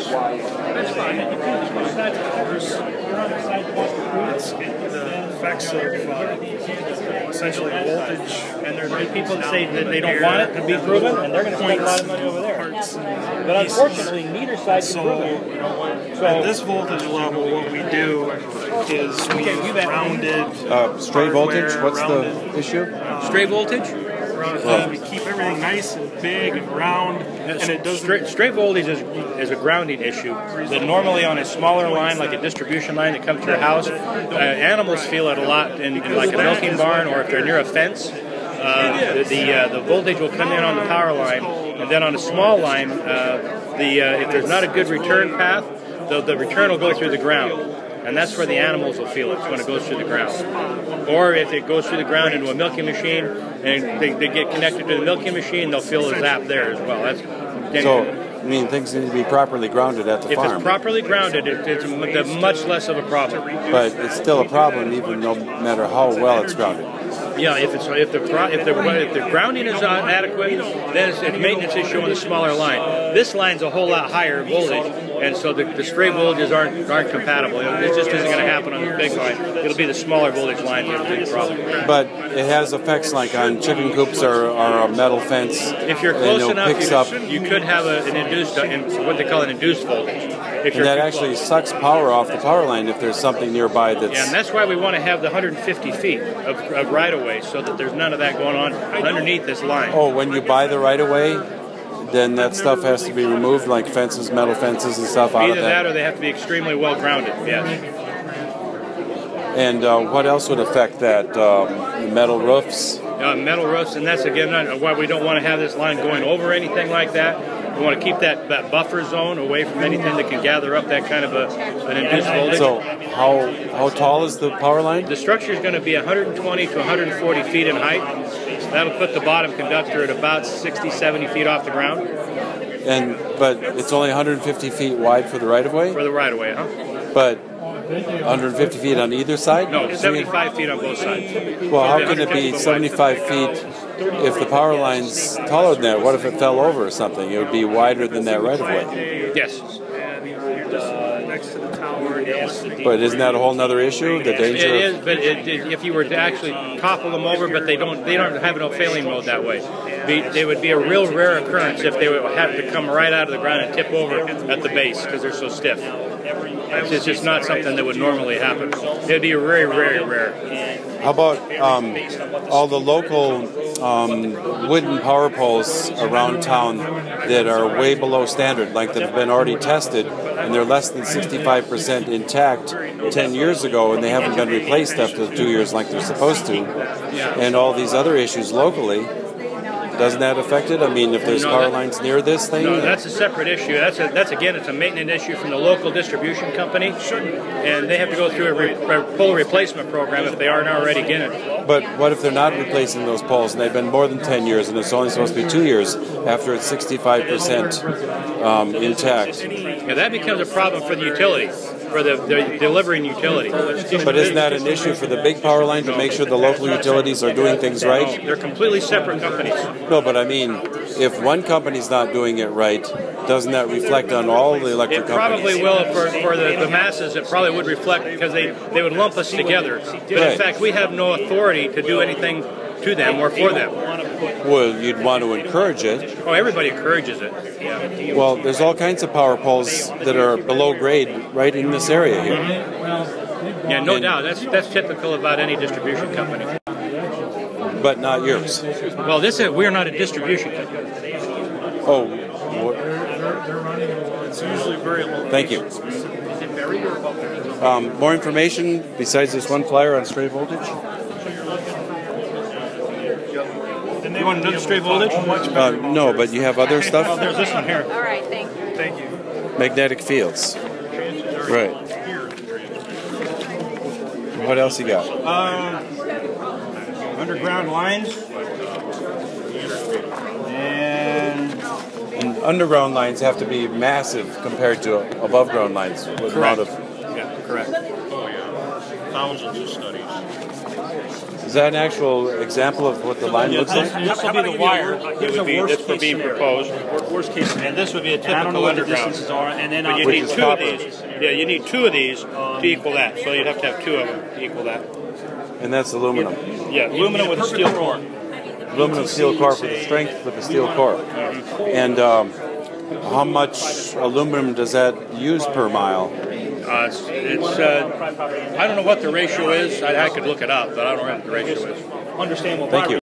That's fine. It's the effects of essentially voltage. And there are people that say that they don't want it to be proven, and they're going to spend a lot of money over there. But unfortunately, neither side can prove it. So at this voltage level, what we do is we round it. Stray voltage? What's the issue? Stray voltage? We keep everything nice and big and round, and it doesn't. Stray voltage is a grounding issue that normally on a smaller line, like a distribution line that comes to your house, animals feel it a lot in like a milking barn, or if they're near a fence. The voltage will come in on the power line, and then on a small line, if there's not a good return path, the return will go through the ground. And that's where the animals will feel it when it goes through the ground. Or if it goes through the ground into a milking machine and they get connected to the milking machine, they'll feel a zap there as well. So, I mean, things need to be properly grounded at the farm. If it's properly grounded, it's much less of a problem. But it's still a problem, even no matter how well it's grounded. Yeah, if the grounding is adequate, then it's a maintenance issue on the smaller line. This line's a whole lot higher voltage, and so the stray voltages aren't compatible. It just isn't going to happen on the big line. It'll be the smaller voltage line that's a big problem. But it has effects like on chicken coops or a metal fence. If you're close enough, you could have an induced, what they call an induced voltage. And that actually sucks power off the power line if there's something nearby that's... Yeah, and that's why we want to have the 150 feet of right-of-way so that there's none of that going on underneath this line. Oh, when you buy the right-of-way, then that stuff has to be removed, like fences, metal fences and stuff out of that? Either that or they have to be extremely well-grounded, yes. And what else would affect that? Metal roofs? Metal roofs, and that's again why we don't want to have this line going over anything like that. We want to keep that buffer zone away from anything that can gather up that kind of an induced voltage. So how tall is the power line? The structure is going to be 120 to 140 feet in height. That'll put the bottom conductor at about 60, 70 feet off the ground. But it's only 150 feet wide for the right-of-way? For the right-of-way, huh? But 150 feet on either side? No, 75 feet on both sides. Well, how can it be 75 feet if the power line's taller than that? What if it fell over or something? It would be wider than that right-of-way. Yes. Next to the tower, but isn't that a whole other issue? The danger. It is, but if you were to actually topple them over, but they don't have no failing mode that way. They would be a real rare occurrence if they would have to come right out of the ground and tip over at the base because they're so stiff. It's just not something that would normally happen. It'd be very, very rare. How about all the local wooden power poles around town that are way below standard, like that have been already tested, and they're less than 65% intact 10 years ago, and they haven't been replaced after 2 years like they're supposed to, and all these other issues locally? Doesn't that affect it? I mean, if there's power lines near this thing? No, that's a separate issue. That's again, it's a maintenance issue from the local distribution company, and they have to go through a pole replacement program if they aren't already getting it. But what if they're not replacing those poles, and they've been more than 10 years, and it's only supposed to be 2 years after it's 65% intact? Yeah, that becomes a problem for the utility, for the delivering utility. But isn't that an issue for the big power line to make sure the local utilities are doing things right? They're completely separate companies. No, but I mean, if one company's not doing it right, doesn't that reflect on all the electric companies? It probably will for the masses. It probably would reflect because they would lump us together. But in fact, we have no authority to do anything to them or for them. Well, you'd want to encourage it. Oh, everybody encourages it. Yeah. Well, there's all kinds of power poles that are below grade right in this area here. Yeah, no doubt. That's typical about any distribution company. But not yours. Well, we're not a distribution company. Oh. It's usually very low. Thank you. More information besides this one flyer on stray voltage? You want another stray voltage? No, but you have other stuff? Oh, there's this one here. All right, thank you. Thank you. Magnetic fields. Right. What else you got? Underground lines. And underground lines have to be massive compared to above ground lines. With Correct. amount of, Yeah, correct. Oh yeah, thousands of studies. is that an actual example of what the line looks like? This will be the wire. Here's a That's for worst-case being scenario. proposed. Worst case scenario. And this would be a And I don't know typical what the underground. distances are, and then But you I'll need is two of copper. these. Yeah, you need two of these to equal that. So you'd have to have two of them to equal that. And that's aluminum. Yeah, aluminum with a steel core. Aluminum steel core for the strength of a steel core. And how much aluminum does that use per mile? I don't know what the ratio is. I could look it up, but I don't know what the ratio is. understand what Thank you.